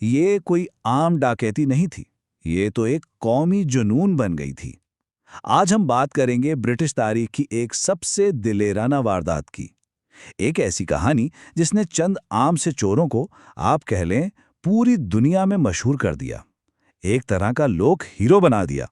ये कोई आम डकैती नहीं थी, ये तो एक कौमी जुनून बन गई थी। आज हम बात करेंगे ब्रिटिश तारीख की एक सबसे दिलेराना वारदात की। एक ऐसी कहानी जिसने चंद आम से चोरों को, आप कह लें, पूरी दुनिया में मशहूर कर दिया। एक तरह का लोक हीरो बना दिया।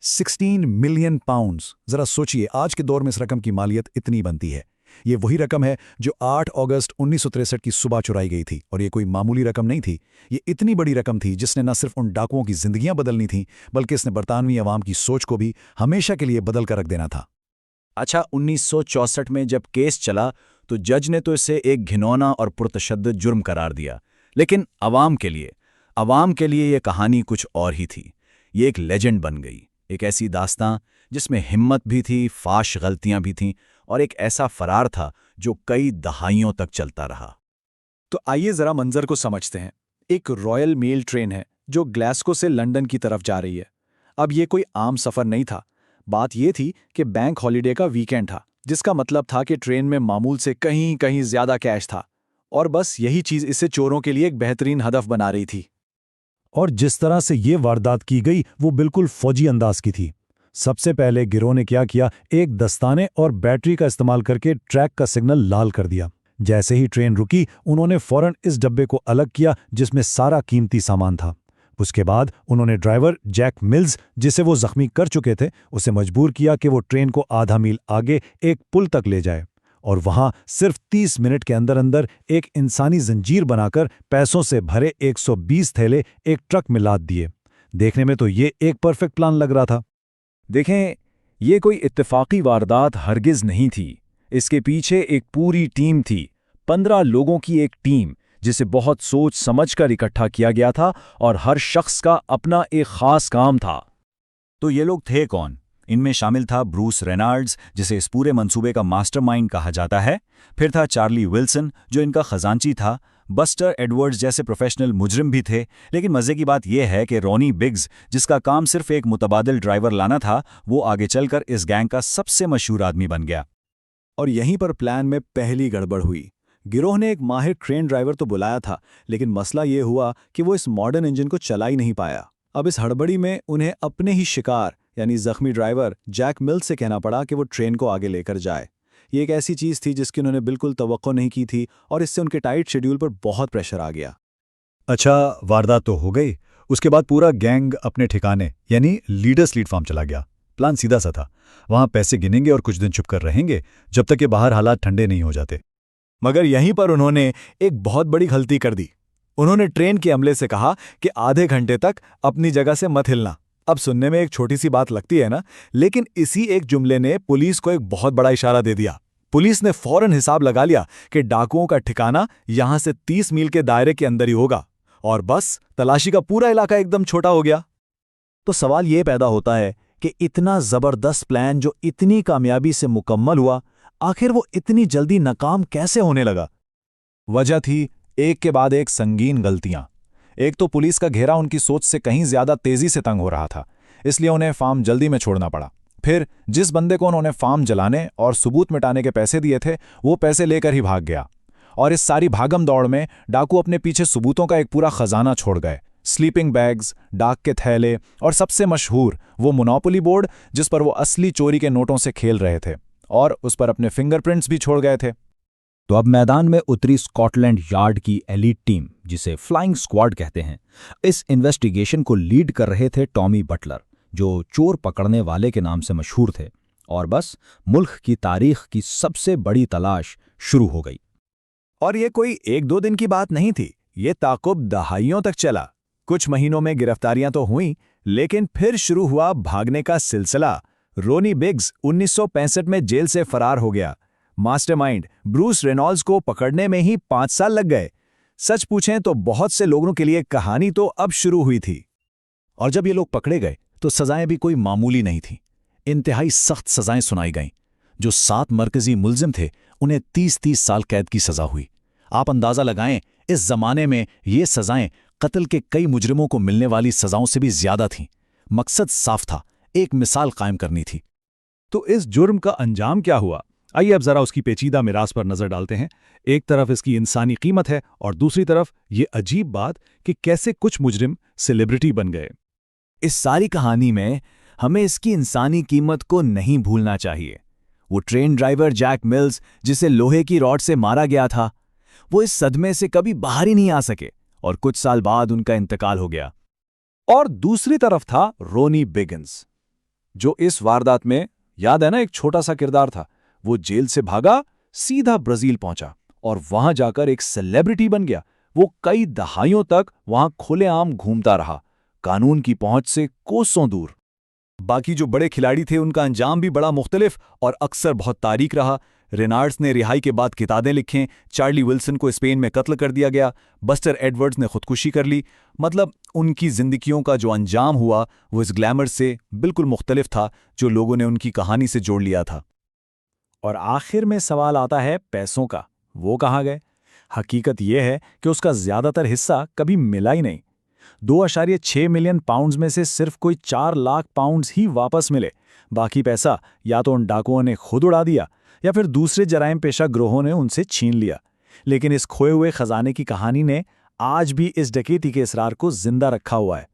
16 मिलियन पाउंड्स, जरा सोचिए आज के दौर में इस रकम की मालियत इतनी बनती है। ये वही रकम है जो 8 अगस्त 1963 की सुबह चुराई गई थी, और ये कोई मामूली रकम नहीं थी। ये इतनी बड़ी रकम थी जिसने न सिर्फ उन डाकुओं की जिंदगियां बदलनी थी, बल्कि इसने बरतानवी अवाम की सोच को भी हमेशा के लिए बदल कर रख देना था। अच्छा, 1964 में जब केस चला तो जज ने तो इसे एक घिनौना और पुरतशद्दुद जुर्म करार दिया। लेकिन अवाम के लिए ये कहानी कुछ और ही थी। ये एक लेजेंड बन गई, एक ऐसी दास्तां जिसमें हिम्मत भी थी, फाश गलतियां भी थीं, और एक ऐसा फरार था जो कई दहाइयों तक चलता रहा। तो आइए जरा मंजर को समझते हैं। एक रॉयल मेल ट्रेन है जो ग्लासगो से लंदन की तरफ जा रही है। अब ये कोई आम सफर नहीं था। बात यह थी कि बैंक हॉलिडे का वीकेंड था, जिसका मतलब था कि ट्रेन में मामूल से कहीं कहीं ज्यादा कैश था, और बस यही चीज इसे चोरों के लिए एक बेहतरीन हदफ बना रही थी। और जिस तरह से ये वारदात की गई वो बिल्कुल फौजी अंदाज की थी। सबसे पहले गिरोह ने क्या किया, एक दस्ताने और बैटरी का इस्तेमाल करके ट्रैक का सिग्नल लाल कर दिया। जैसे ही ट्रेन रुकी, उन्होंने फौरन इस डब्बे को अलग किया जिसमें सारा कीमती सामान था। उसके बाद उन्होंने ड्राइवर जैक मिल्स, जिसे वो जख्मी कर चुके थे, उसे मजबूर किया कि वो ट्रेन को आधा मील आगे एक पुल तक ले जाए, और वहां सिर्फ 30 मिनट के अंदर अंदर एक इंसानी जंजीर बनाकर पैसों से भरे 120 थैले एक ट्रक में लाद दिए। देखने में तो ये एक परफेक्ट प्लान लग रहा था। देखें, ये कोई इत्तेफाकी वारदात हरगिज नहीं थी। इसके पीछे एक पूरी टीम थी, 15 लोगों की एक टीम, जिसे बहुत सोच समझकर इकट्ठा किया गया था, और हर शख्स का अपना एक खास काम था। तो ये लोग थे कौन? इनमें शामिल था ब्रूस रेनाल्ड्स, जिसे इस पूरे मंसूबे का मास्टरमाइंड कहा जाता है। फिर था चार्ली विल्सन, जो इनका खजांची था। बस्टर एडवर्ड्स जैसे प्रोफेशनल मुजरिम भी थे। लेकिन मजे की बात यह है कि रोनी बिग्स, जिसका काम सिर्फ एक मुतबादिल ड्राइवर लाना था, वो आगे चलकर इस गैंग का सबसे मशहूर आदमी बन गया। और यहीं पर प्लान में पहली गड़बड़ हुई। गिरोह ने एक माहिर क्रेन ड्राइवर तो बुलाया था, लेकिन मसला ये हुआ कि वो इस मॉडर्न इंजन को चला ही नहीं पाया। अब इस हड़बड़ी में उन्हें अपने ही शिकार यानी जख्मी ड्राइवर जैक मिल्स से कहना पड़ा कि वो ट्रेन को आगे लेकर जाए। ये एक ऐसी चीज थी जिसकी उन्होंने बिल्कुल तवक्को नहीं की थी, और इससे उनके टाइट शेड्यूल पर बहुत प्रेशर आ गया। अच्छा, वारदात तो हो गई। उसके बाद पूरा गैंग अपने ठिकाने यानी लीडर स्लीड फार्म चला गया। प्लान सीधा सा था, वहां पैसे गिनेंगे और कुछ दिन छुप कर रहेंगे जब तक कि बाहर हालात ठंडे नहीं हो जाते। मगर यहीं पर उन्होंने एक बहुत बड़ी गलती कर दी। उन्होंने ट्रेन के अमले से कहा कि आधे घंटे तक अपनी जगह से मत हिलना। अब सुनने में एक छोटी सी बात लगती है ना, लेकिन इसी एक जुमले ने पुलिस को एक बहुत बड़ा इशारा दे दिया। पुलिस ने फौरन हिसाब लगा लिया कि डाकुओं का ठिकाना यहां से 30 मील के दायरे के अंदर ही होगा, और बस तलाशी का पूरा इलाका एकदम छोटा हो गया। तो सवाल ये पैदा होता है कि इतना जबरदस्त प्लान जो इतनी कामयाबी से मुकम्मल हुआ, आखिर वो इतनी जल्दी नाकाम कैसे होने लगा? वजह थी एक के बाद एक संगीन गलतियां। एक तो पुलिस का घेरा उनकी सोच से कहीं ज्यादा तेजी से तंग हो रहा था, इसलिए उन्हें फार्म जल्दी में छोड़ना पड़ा। फिर जिस बंदे को उन्होंने फार्म जलाने और सबूत मिटाने के पैसे दिए थे, वो पैसे लेकर ही भाग गया। और इस सारी भागम दौड़ में डाकू अपने पीछे सबूतों का एक पूरा खजाना छोड़ गए। स्लीपिंग बैग्स, डाक के थैले, और सबसे मशहूर वो मोनोपोली बोर्ड जिस पर वो असली चोरी के नोटों से खेल रहे थे, और उस पर अपने फिंगरप्रिंट्स भी छोड़ गए थे। तो अब मैदान में उतरी स्कॉटलैंड यार्ड की एलीट टीम, जिसे फ्लाइंग स्क्वाड कहते हैं। इस इन्वेस्टिगेशन को लीड कर रहे थे टॉमी बटलर, जो चोर पकड़ने वाले के नाम से मशहूर थे। और बस मुल्क की तारीख की सबसे बड़ी तलाश शुरू हो गई। और ये कोई 1-2 दिन की बात नहीं थी, ये ताक़ुब दहाइयों तक चला। कुछ महीनों में गिरफ्तारियां तो हुईं, लेकिन फिर शुरू हुआ भागने का सिलसिला। रोनी बिग्स 1965 में जेल से फरार हो गया। मास्टरमाइंड ब्रूस रेनॉल्ड्स को पकड़ने में ही 5 साल लग गए। सच पूछें तो बहुत से लोगों के लिए कहानी तो अब शुरू हुई थी। और जब ये लोग पकड़े गए तो सजाएं भी कोई मामूली नहीं थीं। इंतहाई सख्त सजाएं सुनाई गईं। जो 7 मरकजी मुलजिम थे, उन्हें 30-30 साल कैद की सजा हुई। आप अंदाजा लगाएं, इस जमाने में ये सजाएं कत्ल के कई मुजरिमों को मिलने वाली सजाओं से भी ज्यादा थीं। मकसद साफ था, एक मिसाल कायम करनी थी। तो इस जुर्म का अंजाम क्या हुआ? आइए अब जरा उसकी पेचीदा मिरास पर नजर डालते हैं। एक तरफ इसकी इंसानी कीमत है और दूसरी तरफ ये अजीब बात कि कैसे कुछ मुजरिम सेलिब्रिटी बन गए। इस सारी कहानी में हमें इसकी इंसानी कीमत को नहीं भूलना चाहिए। वो ट्रेन ड्राइवर जैक मिल्स, जिसे लोहे की रॉड से मारा गया था, वो इस सदमे से कभी बाहर ही नहीं आ सके और कुछ साल बाद उनका इंतकाल हो गया। और दूसरी तरफ था रोनी बिगिंस, जो इस वारदात में, याद है ना, एक छोटा सा किरदार था। वो जेल से भागा, सीधा ब्राजील पहुंचा और वहां जाकर एक सेलिब्रिटी बन गया। वो कई दहाइयों तक वहां खुलेआम घूमता रहा, कानून की पहुंच से कोसों दूर। बाकी जो बड़े खिलाड़ी थे उनका अंजाम भी बड़ा मुख्तलिफ और अक्सर बहुत तारीक रहा। रेनाल्ड्स ने रिहाई के बाद किताबें लिखें, चार्ली विल्सन को स्पेन में कत्ल कर दिया गया, बस्टर एडवर्ड्स ने खुदकुशी कर ली। मतलब उनकी जिंदगियों का जो अंजाम हुआ वो इस ग्लैमर से बिल्कुल मुख्तलिफ था जो लोगों ने उनकी कहानी से जोड़ लिया था। और आखिर में सवाल आता है पैसों का। वो कहाँ गए? हकीकत यह है कि उसका ज्यादातर हिस्सा कभी मिला ही नहीं। 2.6 मिलियन पाउंड्स में से सिर्फ कोई 4 लाख पाउंड्स ही वापस मिले। बाकी पैसा या तो उन डाकुओं ने खुद उड़ा दिया या फिर दूसरे जराइम पेशा ग्रोहों ने उनसे छीन लिया। लेकिन इस खोए हुए खजाने की कहानी ने आज भी इस डकैती के इसरार को जिंदा रखा हुआ है।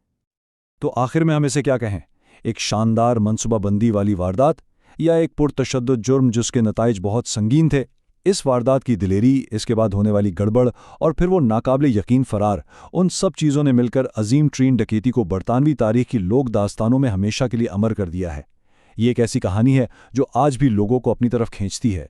तो आखिर में हम इसे क्या कहें? एक शानदार मनसूबाबंदी वाली वारदात या एक पुरतशद्दुद जुर्म जिसके नताइज बहुत संगीन थे? इस वारदात की दिलेरी, इसके बाद होने वाली गड़बड़ और फिर वो नाकाबिले यकीन फरार, उन सब चीज़ों ने मिलकर अजीम ट्रीन डकैती को बरतानवी तारीख की लोक दास्तानों में हमेशा के लिए अमर कर दिया है। ये एक ऐसी कहानी है जो आज भी लोगों को अपनी तरफ खींचती है।